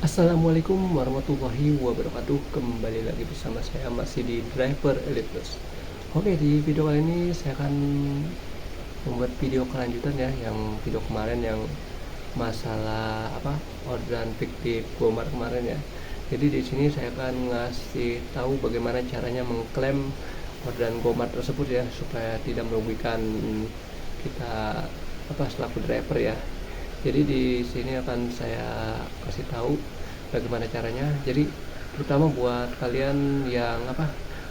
Assalamualaikum warahmatullahi wabarakatuh. Kembali lagi bersama saya masih di Driver Elite Plus. Oke, di video kali ini saya akan membuat video kelanjutan ya, yang video kemarin yang masalah orderan fiktif Gomart kemarin ya. Jadi di sini saya akan ngasih tahu bagaimana caranya mengklaim orderan Gomart tersebut ya, supaya tidak merugikan kita selaku driver ya. Jadi di sini akan saya kasih tahu bagaimana caranya. Jadi terutama buat kalian yang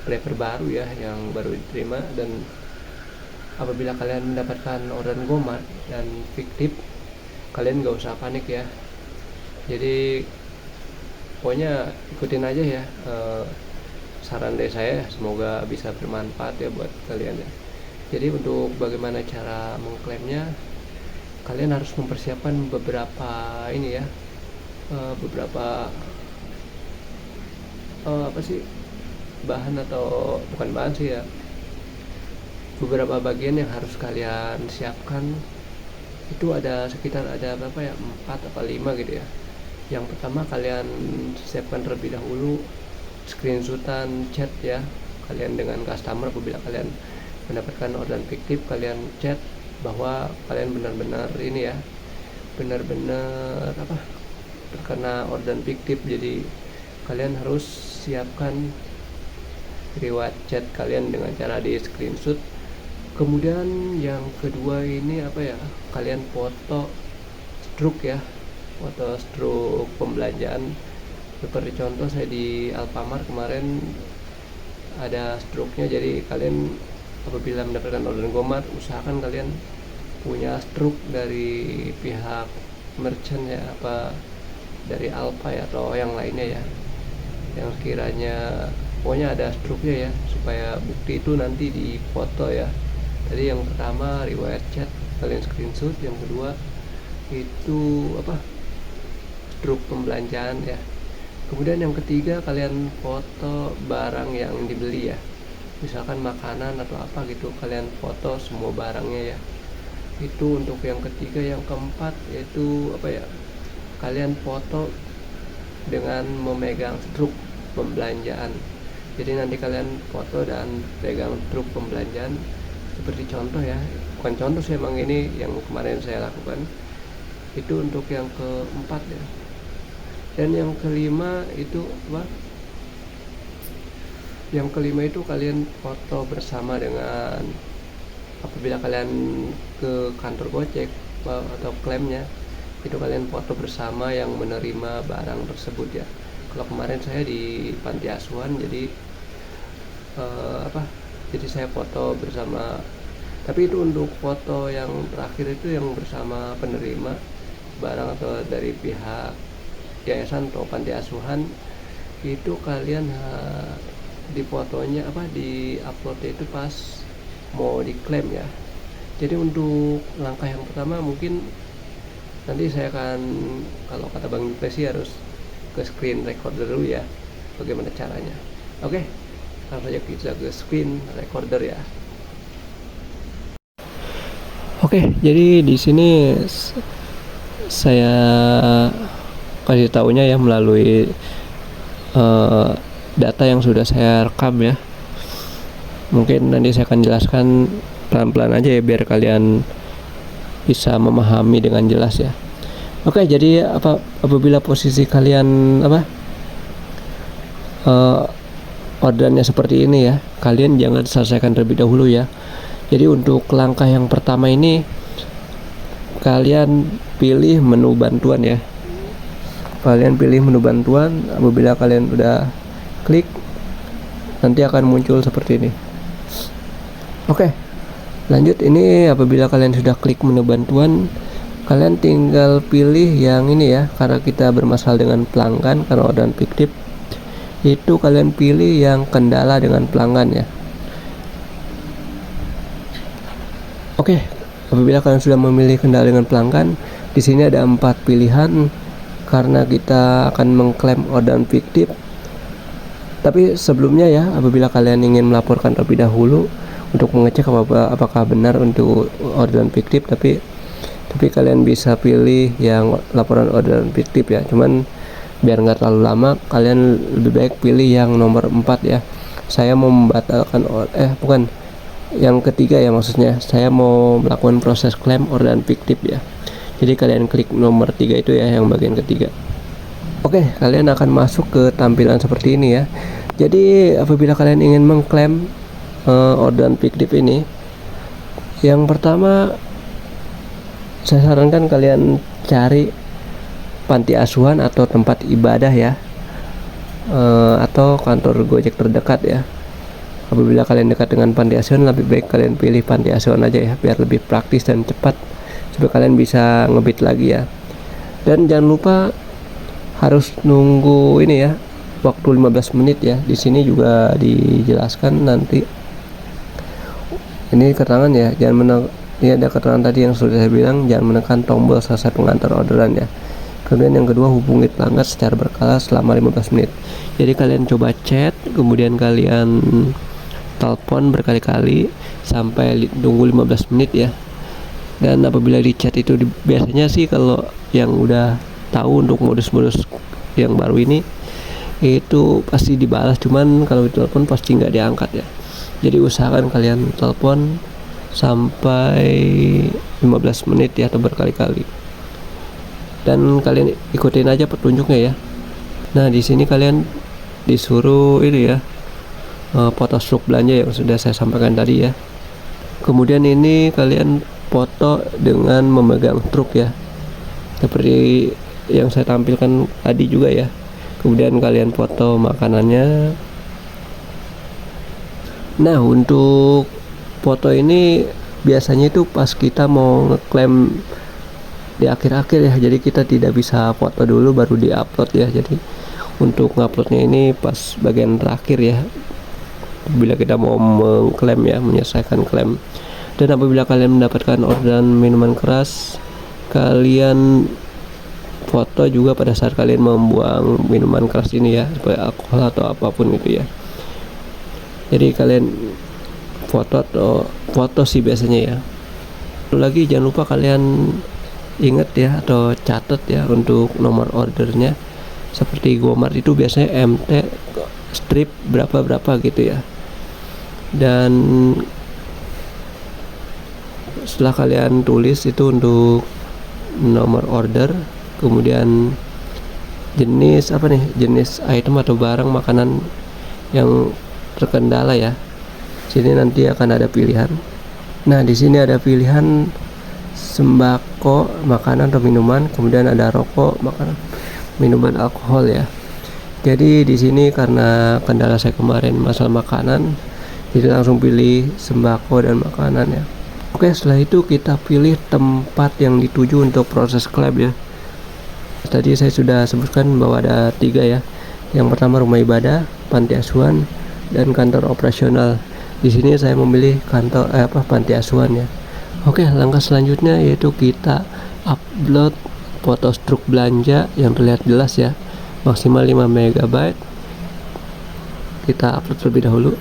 driver baru ya, yang baru diterima, dan apabila kalian mendapatkan orderan Gomart dan fiktif, kalian nggak usah panik ya. Jadi pokoknya ikutin aja ya saran dari saya, semoga bisa bermanfaat ya buat kalian ya. Jadi untuk bagaimana cara mengklaimnya, kalian harus mempersiapkan beberapa ini ya, beberapa bahan, atau bukan bahan sih ya, beberapa bagian yang harus kalian siapkan. Itu ada sekitar berapa ya, 4 atau 5 gitu ya. Yang pertama, kalian siapkan terlebih dahulu screenshotan chat ya kalian dengan customer. Apabila kalian mendapatkan orderan fiktif, kalian chat bahwa kalian benar-benar ini ya, benar-benar terkena orderan fiktif. Jadi kalian harus siapkan riwayat chat kalian dengan cara di screenshot. Kemudian yang kedua ini kalian foto struk ya, foto struk pembelanjaan. Seperti contoh, saya di Alfamart kemarin ada struknya. Jadi kalian apabila mendapatkan orderan Gomart, usahakan kalian punya struk dari pihak merchant ya, dari Alfa ya, atau yang lainnya ya, yang sekiranya pokoknya ada struknya ya, supaya bukti itu nanti di foto ya. Tadi yang pertama riwayat chat kalian screenshot, yang kedua itu struk pembelanjaan ya. Kemudian yang ketiga, kalian foto barang yang dibeli ya, misalkan makanan atau apa gitu, kalian foto semua barangnya ya. Itu untuk yang ketiga. Yang keempat yaitu kalian foto dengan memegang struk pembelanjaan. Jadi nanti kalian foto dan pegang struk pembelanjaan, seperti contoh ya, bukan contoh sih, emang ini yang kemarin saya lakukan. Itu untuk yang keempat ya. Dan yang kelima itu Yang kelima itu kalian foto bersama dengan, apabila kalian ke kantor Gojek atau klaimnya, itu kalian foto bersama yang menerima barang tersebut ya. Kalau kemarin saya di panti asuhan, jadi jadi saya foto bersama. Tapi itu untuk foto yang terakhir itu yang bersama penerima barang atau dari pihak yayasan atau panti asuhan, itu kalian di fotonya di uploadnya itu pas mau diklaim ya. Jadi untuk langkah yang pertama, mungkin nanti saya akan, kalau kata Bang Yupresi, harus ke screen recorder dulu ya, bagaimana caranya. Oke, langsung saja kita ke screen recorder ya. Oke, jadi di sini saya kasih taunya ya melalui data yang sudah saya rekam ya. Mungkin nanti saya akan jelaskan pelan-pelan aja ya, biar kalian bisa memahami dengan jelas ya. Oke, jadi apabila posisi kalian orderannya seperti ini ya, kalian jangan selesaikan terlebih dahulu ya. Jadi untuk langkah yang pertama ini, kalian pilih menu bantuan ya. Kalian pilih menu bantuan. Apabila kalian udah klik, nanti akan muncul seperti ini. Oke, lanjut. Ini apabila kalian sudah klik menu bantuan, kalian tinggal pilih yang ini ya, karena kita bermasalah dengan pelanggan karena orderan fiktif. Itu kalian pilih yang kendala dengan pelanggan ya. Oke, apabila kalian sudah memilih kendala dengan pelanggan, di sini ada 4 pilihan karena kita akan mengklaim orderan fiktif. Tapi sebelumnya ya, apabila kalian ingin melaporkan terlebih dahulu untuk mengecek apakah benar untuk orderan fiktif, tapi kalian bisa pilih yang laporan orderan fiktif ya. Cuman biar nggak terlalu lama, kalian lebih baik pilih yang nomor 4 ya. Saya mau membatalkan bukan, yang ketiga ya, maksudnya saya mau melakukan proses klaim orderan fiktif ya. Jadi kalian klik nomor 3 itu ya, yang bagian ketiga. Oke, kalian akan masuk ke tampilan seperti ini ya. Jadi apabila kalian ingin mengklaim orderan fiktif ini, yang pertama saya sarankan kalian cari panti asuhan atau tempat ibadah ya, atau kantor Gojek terdekat ya. Apabila kalian dekat dengan panti asuhan, lebih baik kalian pilih panti asuhan aja ya, biar lebih praktis dan cepat supaya kalian bisa ngebit lagi ya. Dan jangan lupa harus nunggu ini ya, waktu 15 menit ya. Di sini juga dijelaskan nanti ini keterangan ya, ini ada keterangan tadi yang sudah saya bilang, jangan menekan tombol selesai pengantar orderan ya. Kemudian yang kedua, hubungi pelanggan secara berkala selama 15 menit. Jadi kalian coba chat, kemudian kalian telepon berkali-kali sampai tunggu 15 menit ya. Dan apabila di chat itu biasanya sih kalau yang udah tahu untuk modus-modus yang baru ini itu pasti dibalas, cuman kalau di telepon pasti nggak diangkat ya. Jadi usahakan kalian telepon sampai 15 menit ya, atau berkali-kali. Dan kalian ikutin aja petunjuknya ya. Nah, di sini kalian disuruh ini ya, foto struk belanja yang sudah saya sampaikan tadi ya. Kemudian ini kalian foto dengan memegang truk ya, seperti yang saya tampilkan tadi juga ya. Kemudian kalian foto makanannya. Nah, untuk foto ini biasanya itu pas kita mau ngeklaim di akhir-akhir ya, jadi kita tidak bisa foto dulu baru diupload ya. Jadi untuk nguploadnya ini pas bagian terakhir ya, bila kita mau mengklaim ya, menyelesaikan klaim. Dan apabila kalian mendapatkan orderan minuman keras, kalian foto juga pada saat kalian membuang minuman keras ini ya, supaya alkohol atau apapun itu ya. Jadi kalian foto sih biasanya ya. Lagi jangan lupa kalian ingat ya, atau catat ya, untuk nomor ordernya. Seperti Gomart itu biasanya MT strip berapa gitu ya. Dan setelah kalian tulis itu untuk nomor order, kemudian jenis jenis item atau barang makanan yang terkendala ya. Sini nanti akan ada pilihan. Nah, di sini ada pilihan sembako, makanan atau minuman, kemudian ada rokok, makanan, minuman, alkohol ya. Jadi di sini karena kendala saya kemarin masalah makanan, jadi langsung pilih sembako dan makanan ya. Oke, setelah itu kita pilih tempat yang dituju untuk proses klaim ya. Tadi saya sudah sebutkan bahwa ada 3 ya. Yang pertama rumah ibadah, panti asuhan, dan kantor operasional. Di sini saya memilih panti asuhan ya. Oke, langkah selanjutnya yaitu kita upload foto struk belanja yang terlihat jelas ya, maksimal 5 MB. Kita upload terlebih dahulu.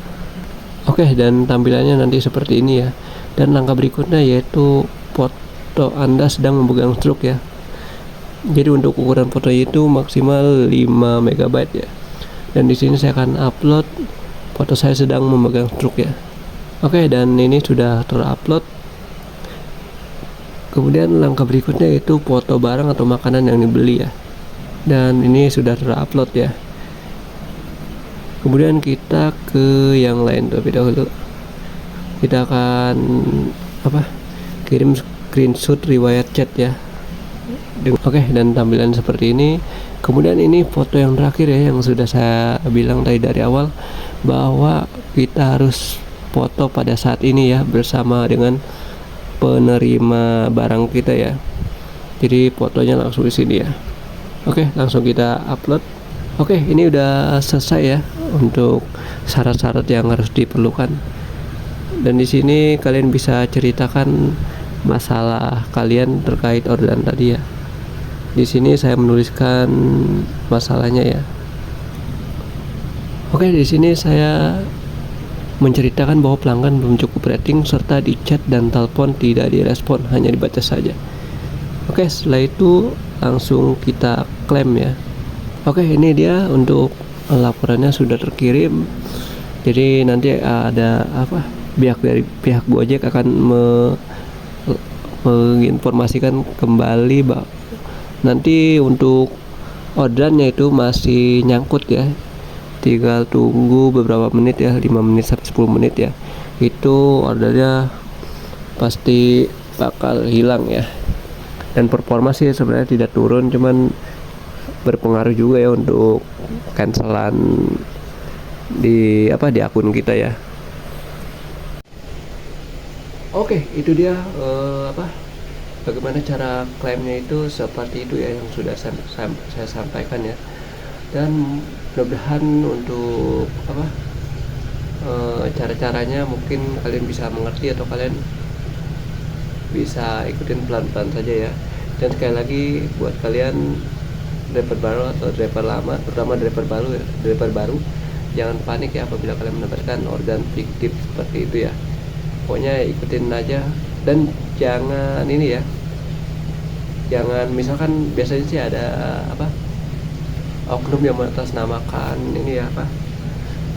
Oke, dan tampilannya nanti seperti ini ya. Dan langkah berikutnya yaitu foto Anda sedang memegang struk ya. Jadi untuk ukuran foto itu maksimal 5 MB ya. Dan di sini saya akan upload foto saya sedang memegang struk ya. Oke, dan ini sudah terupload. Kemudian langkah berikutnya yaitu foto barang atau makanan yang dibeli ya. Dan ini sudah terupload ya. Kemudian kita ke yang lain terlebih dahulu. Kita akan kirim screenshot riwayat chat ya. Oke, dan tampilan seperti ini. Kemudian ini foto yang terakhir ya, yang sudah saya bilang tadi dari awal, bahwa kita harus foto pada saat ini ya, bersama dengan penerima barang kita ya. Jadi fotonya langsung di sini ya. Oke, langsung kita upload. Oke, ini udah selesai ya untuk syarat-syarat yang harus diperlukan. Dan di sini kalian bisa ceritakan masalah kalian terkait orderan tadi ya. Di sini saya menuliskan masalahnya ya. Oke, di sini saya menceritakan bahwa pelanggan belum cukup rating serta di chat dan telepon tidak direspon, hanya dibaca saja. Oke, setelah itu langsung kita klaim ya. Oke, ini dia untuk laporannya sudah terkirim. Jadi nanti ada apa? Pihak Gojek akan menginformasikan kembali nanti untuk orderannya itu masih nyangkut ya. Tinggal tunggu beberapa menit ya, 5 menit sampai 10 menit ya. Itu ordernya pasti bakal hilang ya. Dan performa sih sebenarnya tidak turun, cuman berpengaruh juga ya untuk cancelan di akun kita ya. Oke, itu dia bagaimana cara klaimnya itu seperti itu ya yang sudah saya sampaikan ya. Dan mudah-mudahan untuk cara-caranya mungkin kalian bisa mengerti atau kalian bisa ikutin pelan-pelan saja ya. Dan sekali lagi buat kalian driver baru atau driver lama, terutama driver baru, jangan panik ya apabila kalian mendapatkan orderan fiktif seperti itu ya. Pokoknya ikutin aja dan jangan misalkan biasanya sih ada oknum yang mengatasnamakan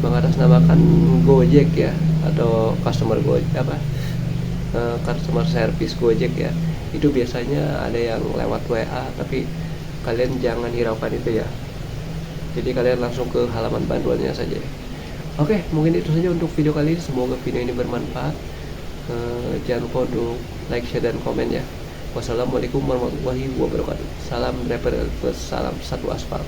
mengatasnamakan Gojek ya, atau customer service Gojek ya. Itu biasanya ada yang lewat WA, tapi kalian jangan hiraukan itu ya. Jadi kalian langsung ke halaman bantuannya saja. Oke, mungkin itu saja untuk video kali ini. Semoga video ini bermanfaat. Jangan lupa untuk like, share, dan komen ya. Wassalamualaikum warahmatullahi wabarakatuh. Salam driver, salam satu aspal.